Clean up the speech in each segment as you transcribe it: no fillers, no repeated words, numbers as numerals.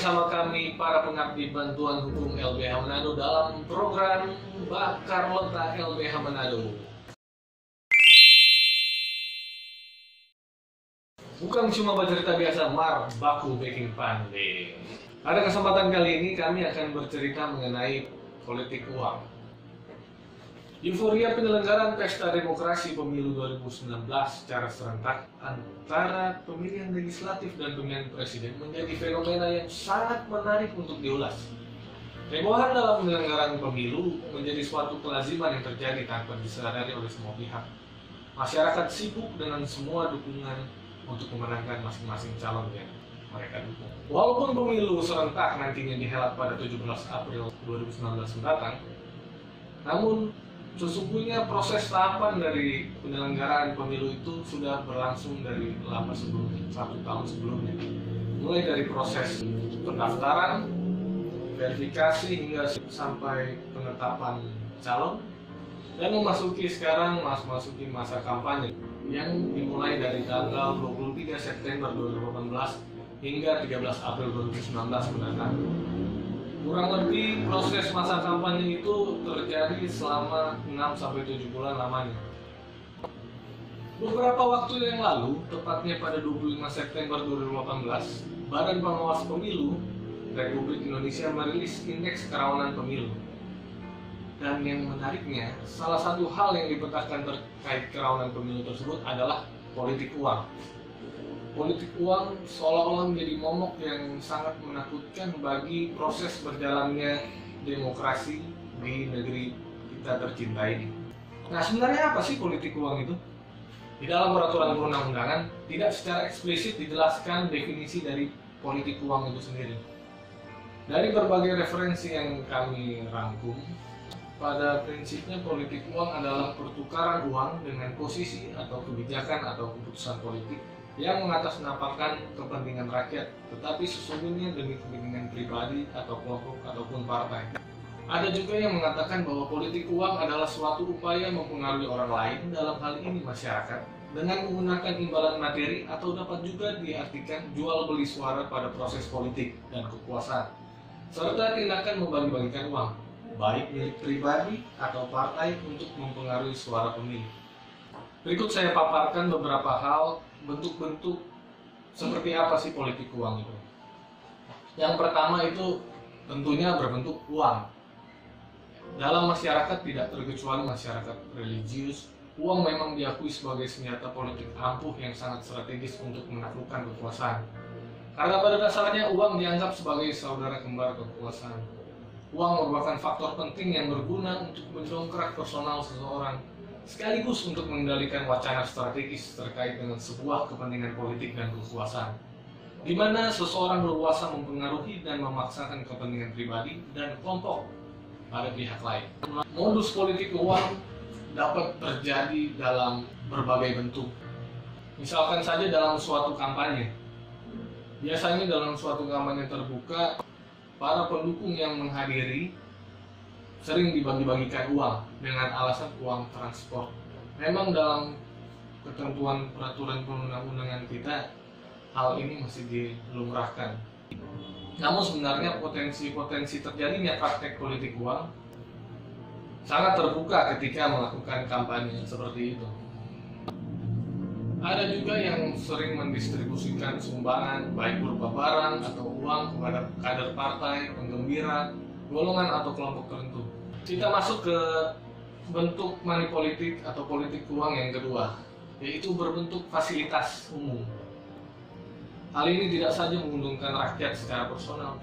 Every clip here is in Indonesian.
bersama kami para pengabdi bantuan hukum LBH Manado dalam program Bakar Letak LBH Manado. Bukan cuma bercerita biasa, mar baku baking pandai. Pada kesempatan kali ini kami akan bercerita mengenai politik uang. Euforia penyelenggaraan pesta demokrasi pemilu 2019 secara serentak antara pemilihan legislatif dan pemilihan presiden menjadi fenomena yang sangat menarik untuk diulas. Hebohan dalam penyelenggaraan pemilu menjadi suatu kelaziman yang terjadi tanpa disadari oleh semua pihak. Masyarakat sibuk dengan semua dukungan untuk memenangkan masing-masing calon yang mereka dukung. Walaupun pemilu serentak nantinya dihelat pada 17 April 2019 mendatang, namun sesungguhnya proses tahapan dari penyelenggaraan pemilu itu sudah berlangsung dari lama sebelumnya, 1 tahun sebelumnya. Mulai dari proses pendaftaran, verifikasi hingga sampai penetapan calon, dan memasuki masa kampanye yang dimulai dari tanggal 23 September 2018 hingga 13 April 2019 mendatang. Kurang lebih proses masa kampanye itu terjadi selama 6-7 bulan lamanya. Beberapa waktu yang lalu, tepatnya pada 25 September 2018, Badan Pengawas Pemilu Republik Indonesia merilis Indeks Kerawanan Pemilu. Dan yang menariknya, salah satu hal yang dipetakan terkait kerawanan pemilu tersebut adalah politik uang. Politik uang seolah-olah menjadi momok yang sangat menakutkan bagi proses berjalannya demokrasi di negeri kita tercinta ini. Nah, sebenarnya apa sih politik uang itu? Di dalam peraturan perundang-undangan tidak secara eksplisit dijelaskan definisi dari politik uang itu sendiri. Dari berbagai referensi yang kami rangkum, pada prinsipnya politik uang adalah pertukaran uang dengan posisi atau kebijakan atau keputusan politik yang mengatasnamakan kepentingan rakyat, tetapi sesungguhnya demi kepentingan pribadi atau kelompok ataupun partai. Ada juga yang mengatakan bahwa politik uang adalah suatu upaya mempengaruhi orang lain, dalam hal ini masyarakat, dengan menggunakan imbalan materi atau dapat juga diartikan jual beli suara pada proses politik dan kekuasaan, serta tindakan membagi-bagikan uang, baik milik pribadi atau partai untuk mempengaruhi suara pemilih. Berikut saya paparkan beberapa hal bentuk-bentuk seperti apa sih politik uang itu. Yang pertama itu tentunya berbentuk uang. Dalam masyarakat tidak terkecuali masyarakat religius, uang memang diakui sebagai senjata politik ampuh yang sangat strategis untuk menaklukkan kekuasaan. Karena pada dasarnya uang dianggap sebagai saudara kembar kekuasaan. Uang merupakan faktor penting yang berguna untuk mendongkrak personal seseorang, sekaligus untuk mengendalikan wacana strategis terkait dengan sebuah kepentingan politik dan kekuasaan, di mana seseorang berkuasa mempengaruhi dan memaksakan kepentingan pribadi dan kelompok pada pihak lain. Modus politik uang dapat terjadi dalam berbagai bentuk. Misalkan saja dalam suatu kampanye. Biasanya dalam suatu kampanye terbuka, para pendukung yang menghadiri sering dibagi-bagikan uang dengan alasan uang transport. Memang dalam ketentuan peraturan perundang-undangan kita, hal ini masih dilumrahkan. Namun sebenarnya potensi terjadinya praktek politik uang sangat terbuka ketika melakukan kampanye seperti itu. Ada juga yang sering mendistribusikan sumbangan baik berupa barang atau uang kepada kader partai, penggembira, golongan atau kelompok tertentu. Kita masuk ke bentuk money politik atau politik uang yang kedua, yaitu berbentuk fasilitas umum. Hal ini tidak saja menguntungkan rakyat secara personal,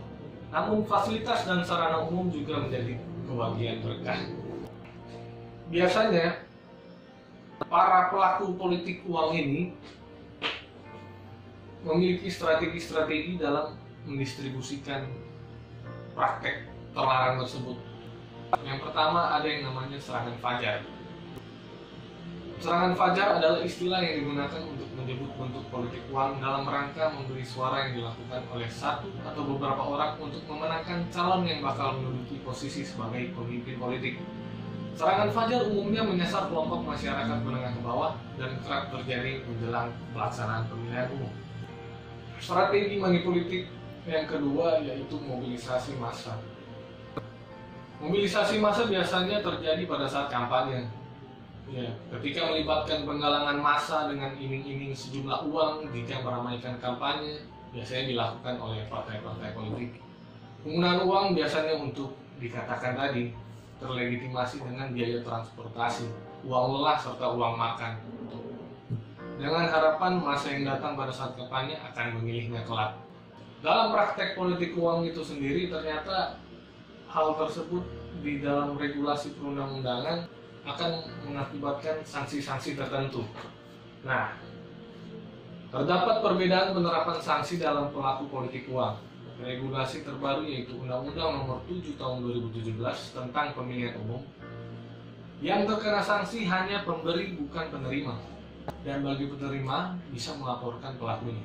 namun fasilitas dan sarana umum juga menjadi kebahagiaan berkah. Biasanya, para pelaku politik uang ini memiliki strategi-strategi dalam mendistribusikan praktek terlarang tersebut. Yang pertama ada yang namanya serangan fajar. Serangan fajar adalah istilah yang digunakan untuk menyebut bentuk politik uang dalam rangka memberi suara yang dilakukan oleh satu atau beberapa orang untuk memenangkan calon yang bakal menduduki posisi sebagai pemimpin politik. Serangan fajar umumnya menyasar kelompok masyarakat menengah ke bawah dan kerap terjadi menjelang pelaksanaan pemilihan umum. Strategi money politik Yang kedua yaitu mobilisasi massa. Mobilisasi massa biasanya terjadi pada saat kampanye. Ya, ketika melibatkan penggalangan massa dengan iming-iming sejumlah uang jika meramaikan kampanye, biasanya dilakukan oleh partai-partai politik. Penggunaan uang biasanya untuk dikatakan tadi terlegitimasi dengan biaya transportasi, uang lelah serta uang makan. Dengan harapan massa yang datang pada saat kampanye akan memilihnya kelak. Dalam praktek politik uang itu sendiri ternyata hal tersebut di dalam regulasi perundang-undangan akan mengakibatkan sanksi-sanksi tertentu. Nah, terdapat perbedaan penerapan sanksi dalam pelaku politik uang. Regulasi terbaru yaitu Undang-Undang Nomor 7 Tahun 2017 tentang Pemilihan Umum. Yang terkena sanksi hanya pemberi bukan penerima, dan bagi penerima bisa melaporkan pelakunya.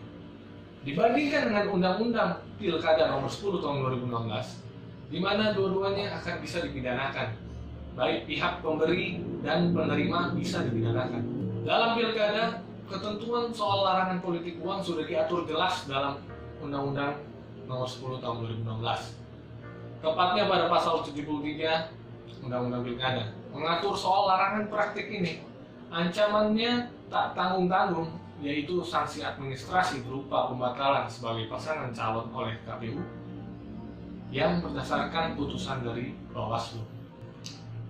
Dibandingkan dengan Undang-Undang Pilkada Nomor 10 Tahun 2016, di mana dua-duanya akan bisa dipidanakan. Baik pihak pemberi dan penerima bisa dipidanakan. Dalam pilkada, ketentuan soal larangan politik uang sudah diatur jelas dalam Undang-Undang Nomor 10 Tahun 2016. Tepatnya pada pasal 73 Undang-Undang Pilkada mengatur soal larangan praktik ini. Ancamannya tak tanggung-tanggung, yaitu sanksi administrasi berupa pembatalan sebagai pasangan calon oleh KPU yang berdasarkan putusan dari Bawaslu.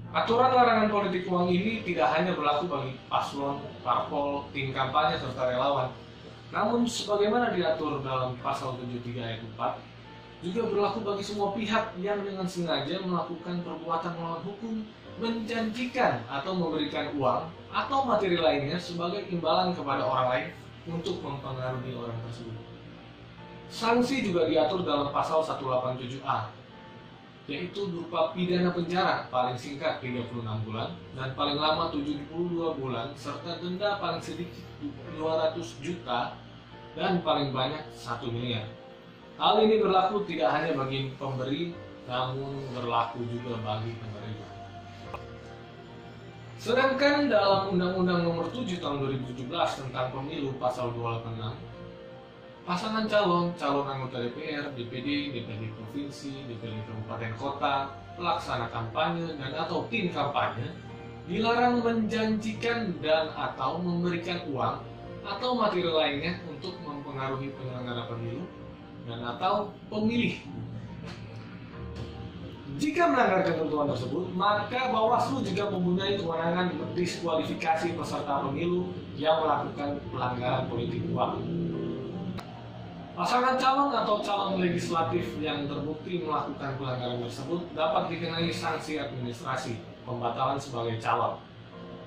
Aturan larangan politik uang ini tidak hanya berlaku bagi paslon, parpol, tim kampanye, serta relawan. Namun sebagaimana diatur dalam pasal 73 ayat 4, juga berlaku bagi semua pihak yang dengan sengaja melakukan perbuatan melawan hukum, menjanjikan atau memberikan uang atau materi lainnya sebagai imbalan kepada orang lain untuk mempengaruhi orang tersebut. Sanksi juga diatur dalam pasal 187A, yaitu berupa pidana penjara paling singkat 36 bulan dan paling lama 72 bulan serta denda paling sedikit 200 juta dan paling banyak 1 miliar. Hal ini berlaku tidak hanya bagi pemberi, namun berlaku juga bagi penerima. Sedangkan dalam Undang-Undang Nomor 7 Tahun 2017 tentang Pemilu pasal 286, pasangan calon anggota DPR, DPD, DPD Provinsi, DPD Kabupaten Kota, pelaksana kampanye, dan atau tim kampanye dilarang menjanjikan dan atau memberikan uang atau materi lainnya untuk mempengaruhi penyelenggara pemilu dan atau pemilih. Jika melanggar ketentuan tersebut, maka Bawaslu juga mempunyai kewenangan mendiskualifikasi peserta pemilu yang melakukan pelanggaran politik uang. Pasangan calon atau calon legislatif yang terbukti melakukan pelanggaran tersebut dapat dikenai sanksi administrasi, pembatalan sebagai calon.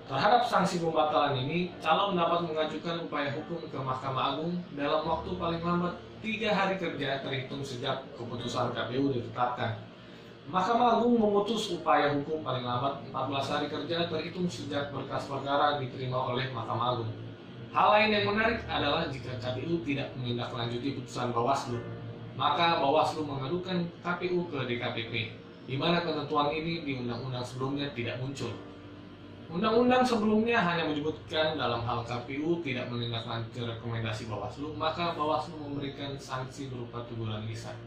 Terhadap sanksi pembatalan ini, calon dapat mengajukan upaya hukum ke Mahkamah Agung dalam waktu paling lambat 3 hari kerja terhitung sejak keputusan KPU ditetapkan. Mahkamah Agung memutus upaya hukum paling lambat 14 hari kerja terhitung sejak berkas perkara diterima oleh Mahkamah Agung. Hal lain yang menarik adalah jika KPU tidak menindaklanjuti putusan Bawaslu, maka Bawaslu mengadukan KPU ke DKPP, di mana ketentuan ini di undang-undang sebelumnya tidak muncul. Undang-undang sebelumnya hanya menyebutkan dalam hal KPU tidak menindaklanjuti rekomendasi Bawaslu, maka Bawaslu memberikan sanksi berupa teguran lisan.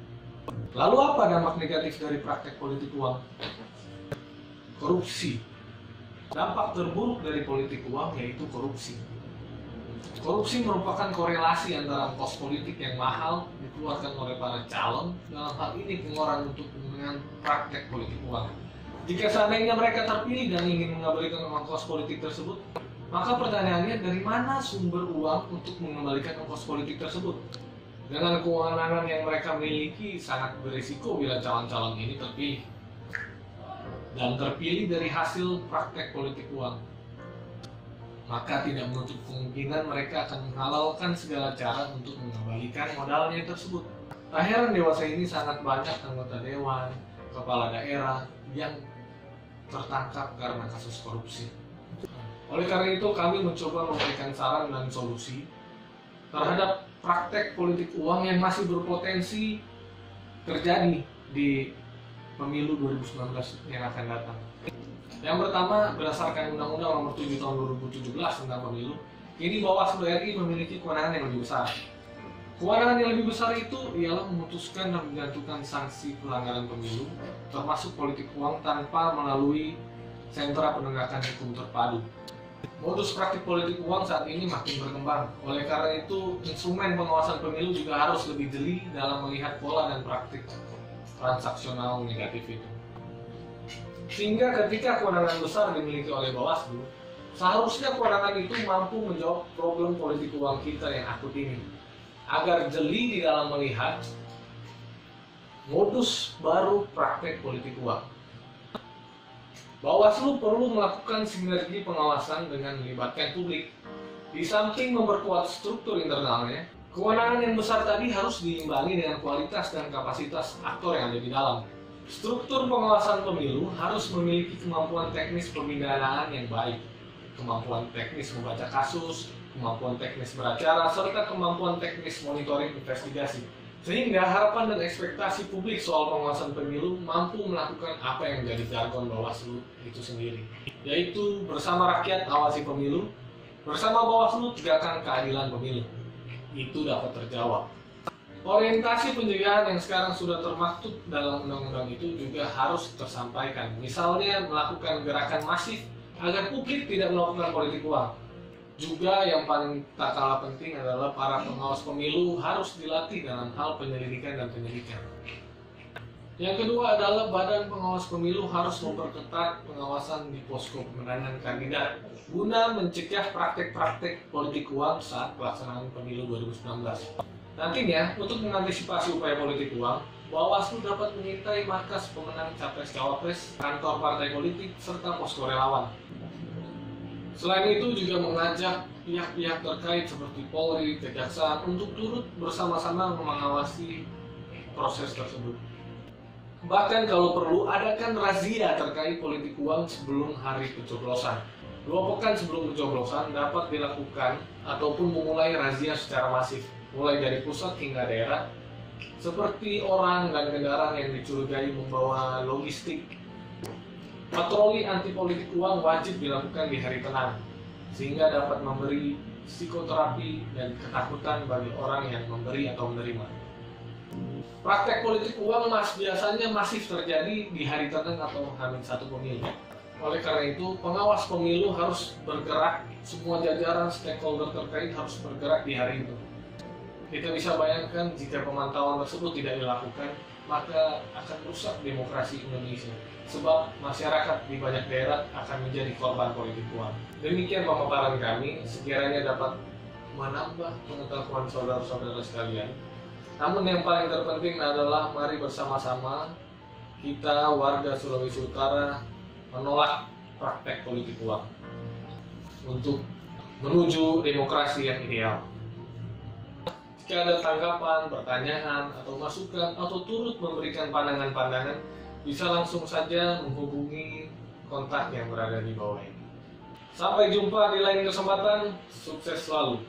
Lalu apa dampak negatif dari praktek politik uang? Korupsi. Dampak terburuk dari politik uang yaitu korupsi. Korupsi merupakan korelasi antara ongkos politik yang mahal dikeluarkan oleh para calon, dalam hal ini pengeluaran untuk kepentingan praktek politik uang. Jika seandainya mereka terpilih dan ingin mengembalikan ongkos politik tersebut, maka pertanyaannya dari mana sumber uang untuk mengembalikan ongkos politik tersebut? Dengan kewenangan yang mereka miliki sangat berisiko bila calon-calon ini terpilih dan terpilih dari hasil praktek politik uang. Maka tidak menutup kemungkinan mereka akan menghalalkan segala cara untuk mengembalikan modalnya tersebut. Tak heran dewasa ini sangat banyak anggota dewan, kepala daerah yang tertangkap karena kasus korupsi. Oleh karena itu kami mencoba memberikan saran dan solusi terhadap praktek politik uang yang masih berpotensi terjadi di pemilu 2019 yang akan datang. Yang pertama, berdasarkan Undang-Undang Nomor 7 Tahun 2017 tentang Pemilu, kini Bawaslu RI memiliki kewenangan yang lebih besar. Kewenangan yang lebih besar itu ialah memutuskan dan menjatuhkan sanksi pelanggaran pemilu, termasuk politik uang tanpa melalui sentra penegakan hukum terpadu. Modus praktik politik uang saat ini makin berkembang. Oleh karena itu, instrumen pengawasan pemilu juga harus lebih jeli dalam melihat pola dan praktik transaksional negatif itu. Sehingga ketika kewenangan besar dimiliki oleh Bawaslu, seharusnya kewenangan itu mampu menjawab problem politik uang kita yang akut ini, agar jeli di dalam melihat modus baru praktek politik uang. Bawaslu perlu melakukan sinergi pengawasan dengan melibatkan publik. Di samping memperkuat struktur internalnya, kewenangan yang besar tadi harus diimbangi dengan kualitas dan kapasitas aktor yang ada di dalam. Struktur pengawasan pemilu harus memiliki kemampuan teknis pemidanaan yang baik, kemampuan teknis membaca kasus, kemampuan teknis beracara, serta kemampuan teknis monitoring investigasi. Sehingga harapan dan ekspektasi publik soal pengawasan pemilu mampu melakukan apa yang menjadi jargon Bawaslu itu sendiri, yaitu bersama rakyat awasi pemilu, bersama Bawaslu tegakkan keadilan pemilu. Itu dapat terjawab. Orientasi pencegahan yang sekarang sudah termaktub dalam undang-undang itu juga harus tersampaikan. Misalnya melakukan gerakan masif agar publik tidak melakukan politik uang. Juga yang paling tak kalah penting adalah para pengawas pemilu harus dilatih dalam hal penyelidikan dan penyidikan. Yang kedua adalah Badan Pengawas Pemilu harus memperketat pengawasan di posko pemenangan kandidat guna mencegah praktek-praktek politik uang saat pelaksanaan pemilu 2019. Nantinya, untuk mengantisipasi upaya politik uang, Bawaslu dapat mengintai markas pemenang Capres-Cawapres, kantor partai politik, serta posko relawan. Selain itu juga mengajak pihak-pihak terkait seperti Polri, Kejaksaan untuk turut bersama-sama mengawasi proses tersebut. Bahkan kalau perlu, adakan razia terkait politik uang sebelum hari pencoblosan. 2 pekan sebelum pencoblosan dapat dilakukan ataupun memulai razia secara masif, mulai dari pusat hingga daerah, seperti orang dan kendaraan yang dicurigai membawa logistik. Patroli anti politik uang wajib dilakukan di hari tenang, sehingga dapat memberi psikoterapi dan ketakutan bagi orang yang memberi atau menerima. Praktek politik uang biasanya masif terjadi di hari tenang atau H-1 pemilu. Oleh karena itu, pengawas pemilu harus bergerak, semua jajaran stakeholder terkait harus bergerak di hari itu. Kita bisa bayangkan jika pemantauan tersebut tidak dilakukan, maka akan rusak demokrasi Indonesia. Sebab masyarakat di banyak daerah akan menjadi korban politik uang. Demikian pemaparan kami, sekiranya dapat menambah pengetahuan saudara-saudara sekalian. Namun yang paling terpenting adalah mari bersama-sama kita warga Sulawesi Utara menolak praktek politik uang untuk menuju demokrasi yang ideal. Jika ada tanggapan, pertanyaan, atau masukan, atau turut memberikan pandangan-pandangan, bisa langsung saja menghubungi kontak yang berada di bawah ini. Sampai jumpa di lain kesempatan, sukses selalu.